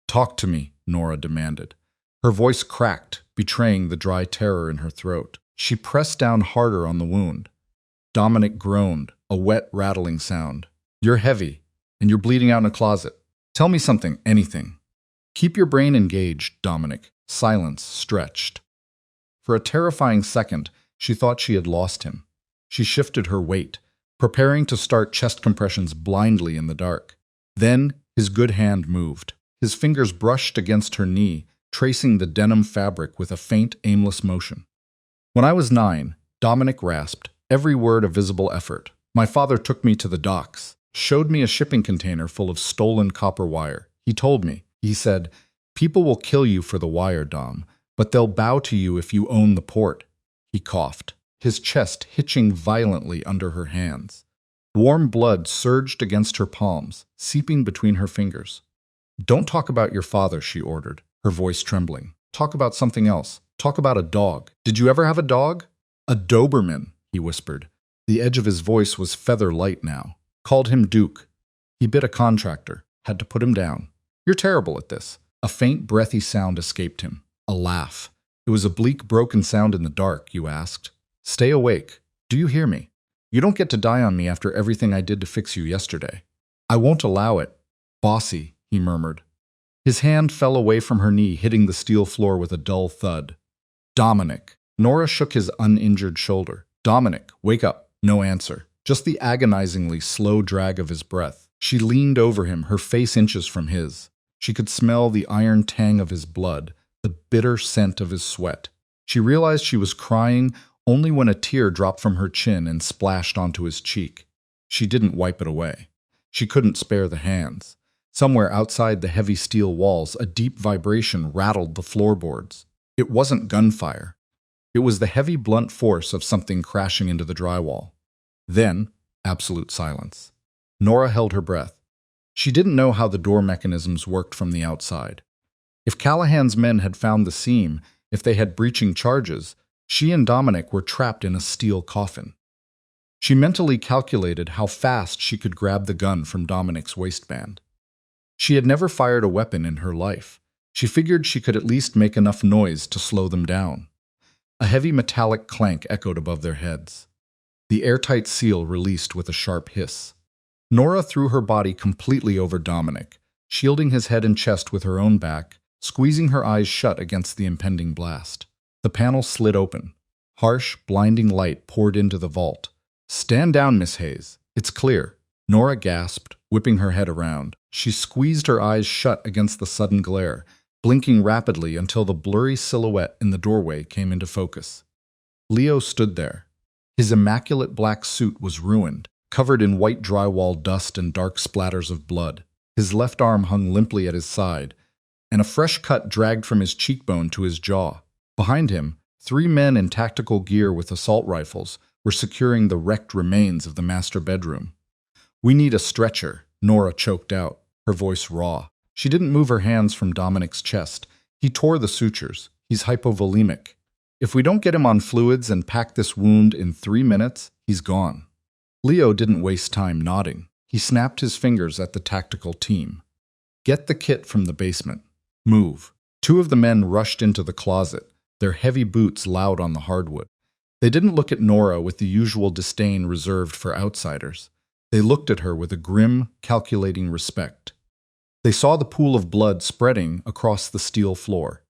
"Talk to me," Nora demanded. Her voice cracked, betraying the dry terror in her throat. She pressed down harder on the wound. Dominic groaned, a wet, rattling sound. "You're heavy, and you're bleeding out in a closet. Tell me something, anything." "Keep your brain engaged, Dominic." Silence stretched. For a terrifying second, she thought she had lost him. She shifted her weight, preparing to start chest compressions blindly in the dark. Then, his good hand moved. His fingers brushed against her knee, tracing the denim fabric with a faint, aimless motion. "When I was 9, Dominic rasped, every word a visible effort. My father took me to the docks, showed me a shipping container full of stolen copper wire. He told me, he said, 'People will kill you for the wire, Dom, but they'll bow to you if you own the port.'" He coughed, his chest hitching violently under her hands. Warm blood surged against her palms, seeping between her fingers. "Don't talk about your father," she ordered, her voice trembling. "Talk about something else. Talk about a dog. Did you ever have a dog?" "A Doberman," he whispered. The edge of his voice was feather light now. "Called him Duke. He bit a contractor. Had to put him down. You're terrible at this." A faint, breathy sound escaped him. A laugh. It was a bleak, broken sound in the dark, you asked. "Stay awake. Do you hear me? You don't get to die on me after everything I did to fix you yesterday." "I won't allow it." "Bossy," he murmured. His hand fell away from her knee, hitting the steel floor with a dull thud. "Dominic." Nora shook his uninjured shoulder. "Dominic, wake up." No answer. Just the agonizingly slow drag of his breath. She leaned over him, her face inches from his. She could smell the iron tang of his blood, the bitter scent of his sweat. She realized she was crying only when a tear dropped from her chin and splashed onto his cheek. She didn't wipe it away. She couldn't spare the hands. Somewhere outside the heavy steel walls, a deep vibration rattled the floorboards. It wasn't gunfire. It was the heavy, blunt force of something crashing into the drywall. Then, absolute silence. Nora held her breath. She didn't know how the door mechanisms worked from the outside. If Callahan's men had found the seam, if they had breaching charges, she and Dominic were trapped in a steel coffin. She mentally calculated how fast she could grab the gun from Dominic's waistband. She had never fired a weapon in her life. She figured she could at least make enough noise to slow them down. A heavy metallic clank echoed above their heads. The airtight seal released with a sharp hiss. Nora threw her body completely over Dominic, shielding his head and chest with her own back, squeezing her eyes shut against the impending blast. The panel slid open. Harsh, blinding light poured into the vault. "Stand down, Miss Hayes. It's clear." Nora gasped, whipping her head around. She squeezed her eyes shut against the sudden glare, blinking rapidly until the blurry silhouette in the doorway came into focus. Leo stood there. His immaculate black suit was ruined, covered in white drywall dust and dark splatters of blood. His left arm hung limply at his side, and a fresh cut dragged from his cheekbone to his jaw. Behind him, 3 men in tactical gear with assault rifles were securing the wrecked remains of the master bedroom. "We need a stretcher," Nora choked out, her voice raw. She didn't move her hands from Dominic's chest. He tore the sutures. He's hypovolemic. If we don't get him on fluids and pack this wound in 3 minutes, he's gone. Leo didn't waste time nodding. He snapped his fingers at the tactical team. "Get the kit from the basement. Move." 2 of the men rushed into the closet, their heavy boots loud on the hardwood. They didn't look at Nora with the usual disdain reserved for outsiders. They looked at her with a grim, calculating respect. They saw the pool of blood spreading across the steel floor.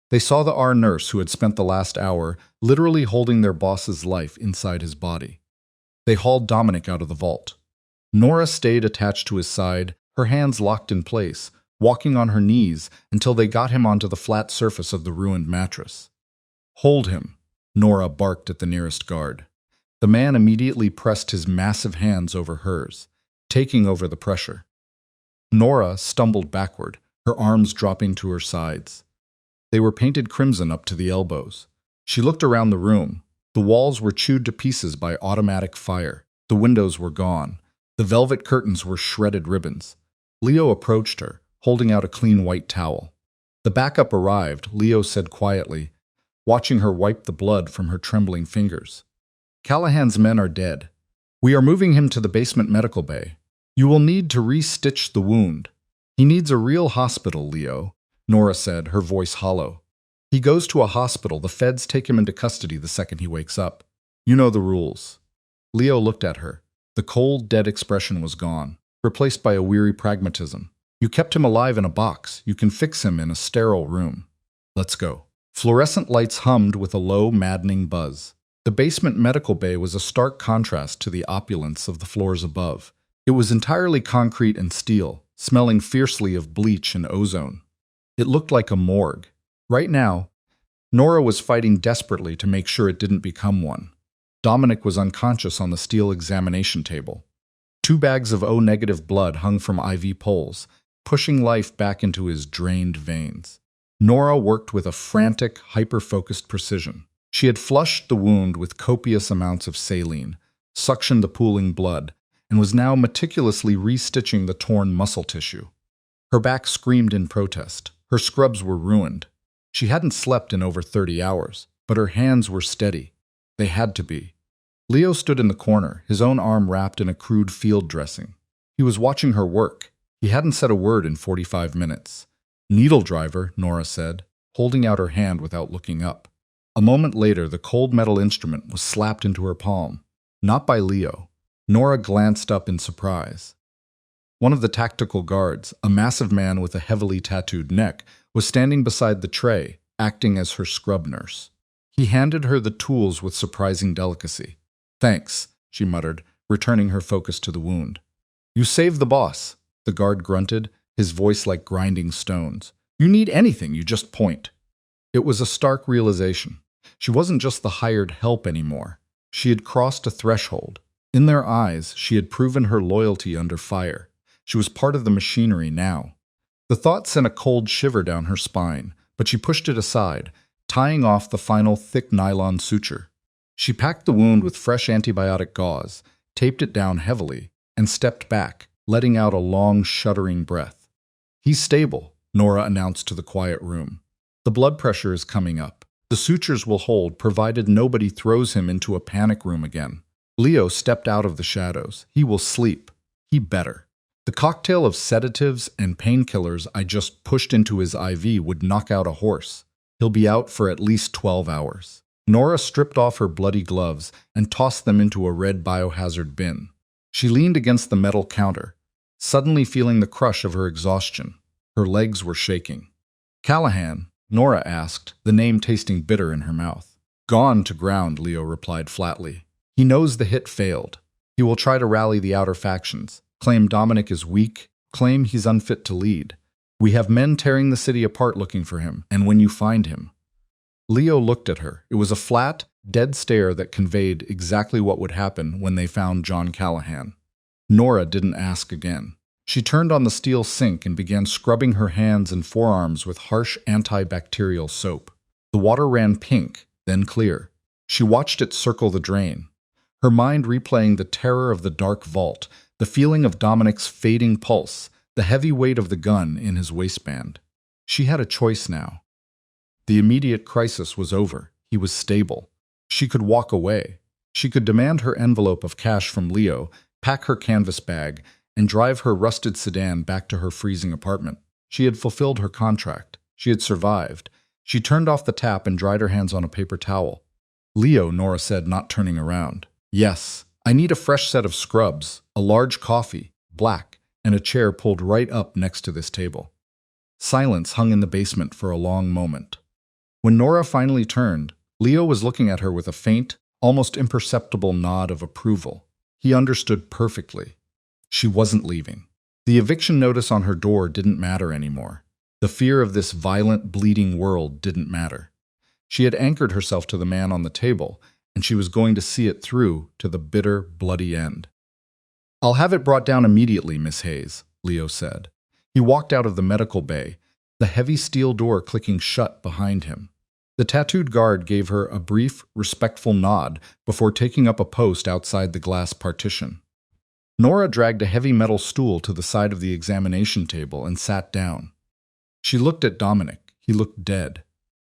They saw the R nurse who had spent the last hour literally holding their boss's life inside his body. They hauled Dominic out of the vault. Nora stayed attached to his side, her hands locked in place, walking on her knees until they got him onto the flat surface of the ruined mattress. "Hold him," Nora barked at the nearest guard. The man immediately pressed his massive hands over hers, taking over the pressure. Nora stumbled backward, her arms dropping to her sides. They were painted crimson up to the elbows. She looked around the room. The walls were chewed to pieces by automatic fire. The windows were gone. The velvet curtains were shredded ribbons. Leo approached her, holding out a clean white towel. The backup arrived, Leo said quietly, watching her wipe the blood from her trembling fingers. "Callahan's men are dead. We are moving him to the basement medical bay. You will need to re-stitch the wound. He needs a real hospital, Leo," Nora said, her voice hollow. "He goes to a hospital. The feds take him into custody the second he wakes up. You know the rules." Leo looked at her. The cold, dead expression was gone, replaced by a weary pragmatism. "You kept him alive in a box. You can fix him in a sterile room. Let's go." Fluorescent lights hummed with a low, maddening buzz. The basement medical bay was a stark contrast to the opulence of the floors above. It was entirely concrete and steel, smelling fiercely of bleach and ozone. It looked like a morgue. Right now, Nora was fighting desperately to make sure it didn't become one. Dominic was unconscious on the steel examination table. 2 bags of O-negative blood hung from IV poles, pushing life back into his drained veins. Nora worked with a frantic, hyper-focused precision. She had flushed the wound with copious amounts of saline, suctioned the pooling blood, and was now meticulously restitching the torn muscle tissue. Her back screamed in protest. Her scrubs were ruined. She hadn't slept in over 30 hours, but her hands were steady. They had to be. Leo stood in the corner, his own arm wrapped in a crude field dressing. He was watching her work. He hadn't said a word in 45 minutes. "Needle driver," Nora said, holding out her hand without looking up. A moment later, the cold metal instrument was slapped into her palm. Not by Leo. Nora glanced up in surprise. One of the tactical guards, a massive man with a heavily tattooed neck, was standing beside the tray, acting as her scrub nurse. He handed her the tools with surprising delicacy. "Thanks," she muttered, returning her focus to the wound. "You saved the boss," the guard grunted, his voice like grinding stones. "You need anything, you just point." It was a stark realization. She wasn't just the hired help anymore. She had crossed a threshold. In their eyes, she had proven her loyalty under fire. She was part of the machinery now. The thought sent a cold shiver down her spine, but she pushed it aside, tying off the final thick nylon suture. She packed the wound with fresh antibiotic gauze, taped it down heavily, and stepped back, letting out a long, shuddering breath. "He's stable," Nora announced to the quiet room. "The blood pressure is coming up. The sutures will hold, provided nobody throws him into a panic room again." Leo stepped out of the shadows. "He will sleep. He better. The cocktail of sedatives and painkillers I just pushed into his IV would knock out a horse. He'll be out for at least 12 hours. Nora stripped off her bloody gloves and tossed them into a red biohazard bin. She leaned against the metal counter, suddenly feeling the crush of her exhaustion. Her legs were shaking. "Callahan?" Nora asked, the name tasting bitter in her mouth. "Gone to ground," Leo replied flatly. "He knows the hit failed. He will try to rally the outer factions, claim Dominic is weak, claim he's unfit to lead. We have men tearing the city apart looking for him, and when you find him..." Leo looked at her. It was a flat, dead stare that conveyed exactly what would happen when they found John Callahan. Nora didn't ask again. She turned on the steel sink and began scrubbing her hands and forearms with harsh antibacterial soap. The water ran pink, then clear. She watched it circle the drain, her mind replaying the terror of the dark vault, the feeling of Dominic's fading pulse, the heavy weight of the gun in his waistband. She had a choice now. The immediate crisis was over. He was stable. She could walk away. She could demand her envelope of cash from Leo, pack her canvas bag, and drive her rusted sedan back to her freezing apartment. She had fulfilled her contract. She had survived. She turned off the tap and dried her hands on a paper towel. Leo, Nora said, not turning around. Yes, I need a fresh set of scrubs, a large coffee, black, and a chair pulled right up next to this table. Silence hung in the basement for a long moment. When Nora finally turned, Leo was looking at her with a faint, almost imperceptible nod of approval. He understood perfectly. She wasn't leaving. The eviction notice on her door didn't matter anymore. The fear of this violent, bleeding world didn't matter. She had anchored herself to the man on the table, and she was going to see it through to the bitter, bloody end. "I'll have it brought down immediately, Miss Hayes," Leo said. He walked out of the medical bay, the heavy steel door clicking shut behind him. The tattooed guard gave her a brief, respectful nod before taking up a post outside the glass partition. Nora dragged a heavy metal stool to the side of the examination table and sat down. She looked at Dominic. He looked dead.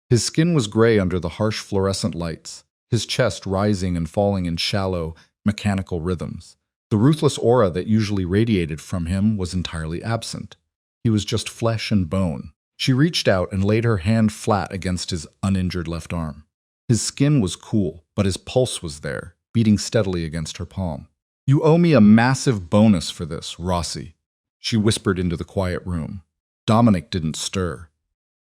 His skin was gray under the harsh fluorescent lights, his chest rising and falling in shallow, mechanical rhythms. The ruthless aura that usually radiated from him was entirely absent. He was just flesh and bone. She reached out and laid her hand flat against his uninjured left arm. His skin was cool, but his pulse was there, beating steadily against her palm. "You owe me a massive bonus for this, Rossi," she whispered into the quiet room. Dominic didn't stir.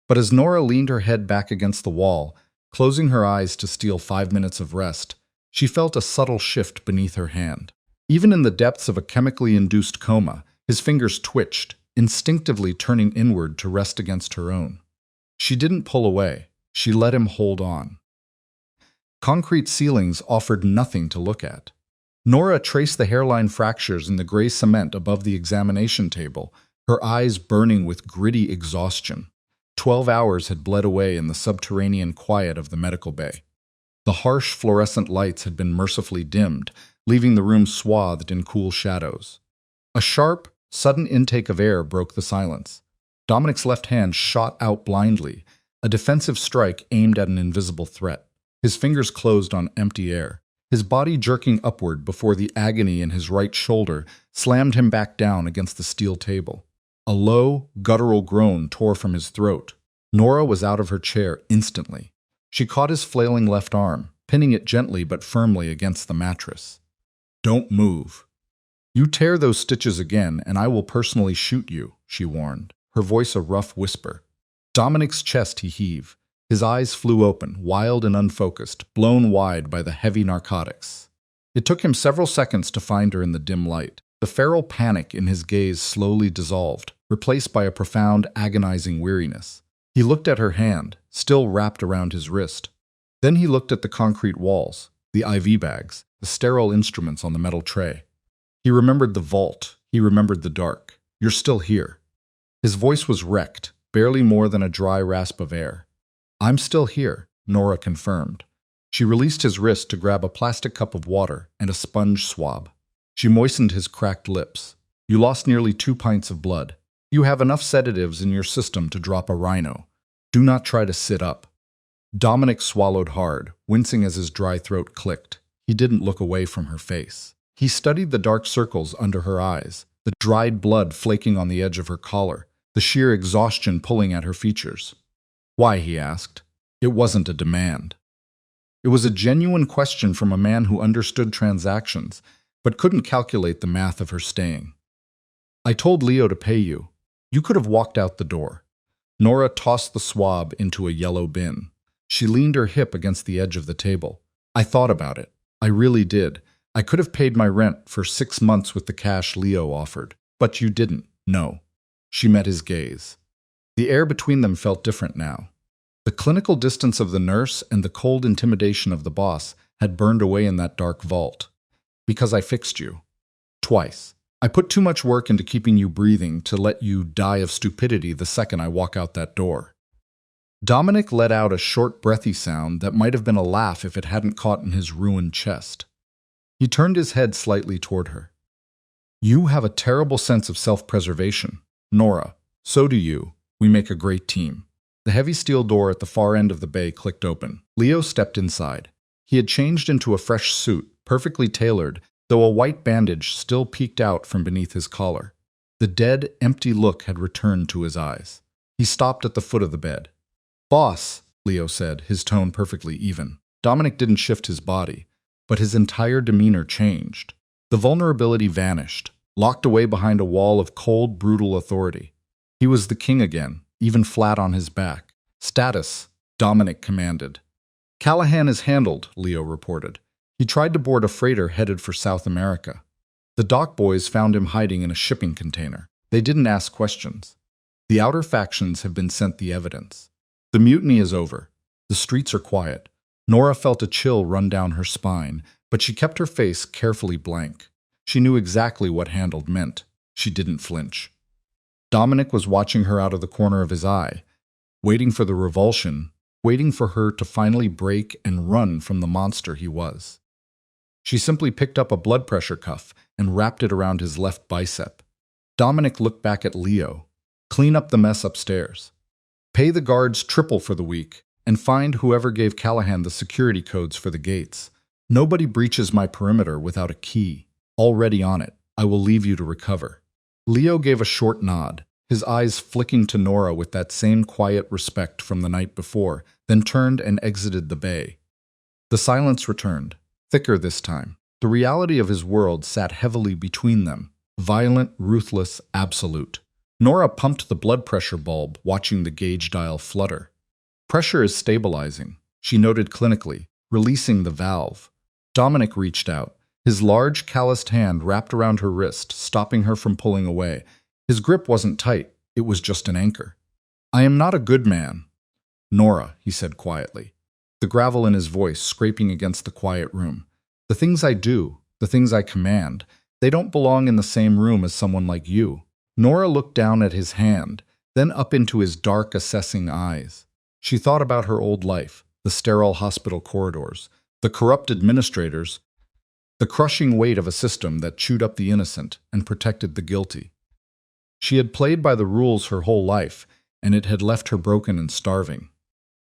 But as Nora leaned her head back against the wall, closing her eyes to steal 5 minutes of rest, she felt a subtle shift beneath her hand. Even in the depths of a chemically induced coma, his fingers twitched, instinctively turning inward to rest against her own. She didn't pull away. She let him hold on. Concrete ceilings offered nothing to look at. Nora traced the hairline fractures in the gray cement above the examination table, her eyes burning with gritty exhaustion. 12 hours had bled away in the subterranean quiet of the medical bay. The harsh fluorescent lights had been mercifully dimmed, leaving the room swathed in cool shadows. A sharp, sudden intake of air broke the silence. Dominic's left hand shot out blindly, a defensive strike aimed at an invisible threat. His fingers closed on empty air, his body jerking upward before the agony in his right shoulder slammed him back down against the steel table. A low, guttural groan tore from his throat. Nora was out of her chair instantly. She caught his flailing left arm, pinning it gently but firmly against the mattress. "Don't move. You tear those stitches again, and I will personally shoot you," she warned, her voice a rough whisper. Dominic's chest he heaved. His eyes flew open, wild and unfocused, blown wide by the heavy narcotics. It took him several seconds to find her in the dim light. The feral panic in his gaze slowly dissolved, replaced by a profound, agonizing weariness. He looked at her hand, still wrapped around his wrist. Then he looked at the concrete walls, the IV bags, the sterile instruments on the metal tray. He remembered the vault. He remembered the dark. "You're still here." His voice was wrecked, barely more than a dry rasp of air. "I'm still here," Nora confirmed. She released his wrist to grab a plastic cup of water and a sponge swab. She moistened his cracked lips. "You lost nearly 2 pints of blood. You have enough sedatives in your system to drop a rhino. Do not try to sit up." Dominic swallowed hard, wincing as his dry throat clicked. He didn't look away from her face. He studied the dark circles under her eyes, the dried blood flaking on the edge of her collar, the sheer exhaustion pulling at her features. "Why?" he asked. It wasn't a demand. It was a genuine question from a man who understood transactions, but couldn't calculate the math of her staying. "I told Leo to pay you. You could have walked out the door." Nora tossed the swab into a yellow bin. She leaned her hip against the edge of the table. "I thought about it. I really did. I could have paid my rent for 6 months with the cash Leo offered. But you didn't. No." She met his gaze. The air between them felt different now. The clinical distance of the nurse and the cold intimidation of the boss had burned away in that dark vault. Because I fixed you. Twice. I put too much work into keeping you breathing to let you die of stupidity the second I walk out that door. Dominic let out a short, breathy sound that might have been a laugh if it hadn't caught in his ruined chest. He turned his head slightly toward her. You have a terrible sense of self-preservation. Nora, so do you. We make a great team. The heavy steel door at the far end of the bay clicked open. Leo stepped inside. He had changed into a fresh suit, perfectly tailored, though a white bandage still peeked out from beneath his collar. The dead, empty look had returned to his eyes. He stopped at the foot of the bed. Boss, Leo said, his tone perfectly even. Dominic didn't shift his body, but his entire demeanor changed. The vulnerability vanished, locked away behind a wall of cold, brutal authority. He was the king again, even flat on his back. Status, Dominic commanded. Callahan is handled, Leo reported. He tried to board a freighter headed for South America. The dock boys found him hiding in a shipping container. They didn't ask questions. The outer factions have been sent the evidence. The mutiny is over. The streets are quiet. Nora felt a chill run down her spine, but she kept her face carefully blank. She knew exactly what handled meant. She didn't flinch. Dominic was watching her out of the corner of his eye, waiting for the revulsion, waiting for her to finally break and run from the monster he was. She simply picked up a blood pressure cuff and wrapped it around his left bicep. Dominic looked back at Leo. Clean up the mess upstairs. Pay the guards triple for the week, and find whoever gave Callahan the security codes for the gates. Nobody breaches my perimeter without a key. Already on it. I will leave you to recover. Leo gave a short nod, his eyes flicking to Nora with that same quiet respect from the night before, then turned and exited the bay. The silence returned, thicker this time. The reality of his world sat heavily between them, violent, ruthless, absolute. Nora pumped the blood pressure bulb, watching the gauge dial flutter. Pressure is stabilizing, she noted clinically, releasing the valve. Dominic reached out, his large, calloused hand wrapped around her wrist, stopping her from pulling away. His grip wasn't tight, it was just an anchor. I am not a good man. Nora, he said quietly, the gravel in his voice scraping against the quiet room. The things I do, the things I command, they don't belong in the same room as someone like you. Nora looked down at his hand, then up into his dark, assessing eyes. She thought about her old life, the sterile hospital corridors, the corrupt administrators, the crushing weight of a system that chewed up the innocent and protected the guilty. She had played by the rules her whole life, and it had left her broken and starving.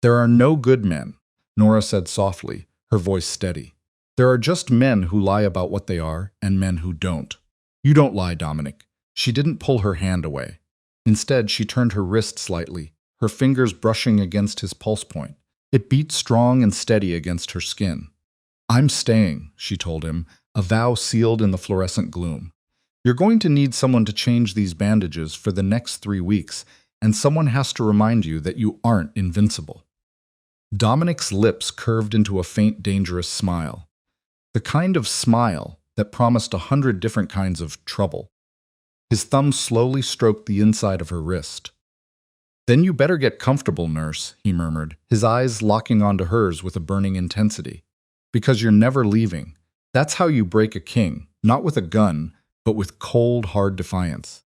There are no good men, Nora said softly, her voice steady. There are just men who lie about what they are and men who don't. You don't lie, Dominic. She didn't pull her hand away. Instead, she turned her wrist slightly, her fingers brushing against his pulse point. It beat strong and steady against her skin. I'm staying, she told him, a vow sealed in the fluorescent gloom. You're going to need someone to change these bandages for the next 3 weeks, and someone has to remind you that you aren't invincible. Dominic's lips curved into a faint, dangerous smile. The kind of smile that promised 100 different kinds of trouble. His thumb slowly stroked the inside of her wrist. Then you better get comfortable, nurse, he murmured, his eyes locking onto hers with a burning intensity. Because you're never leaving. That's how you break a king, not with a gun, but with cold, hard defiance.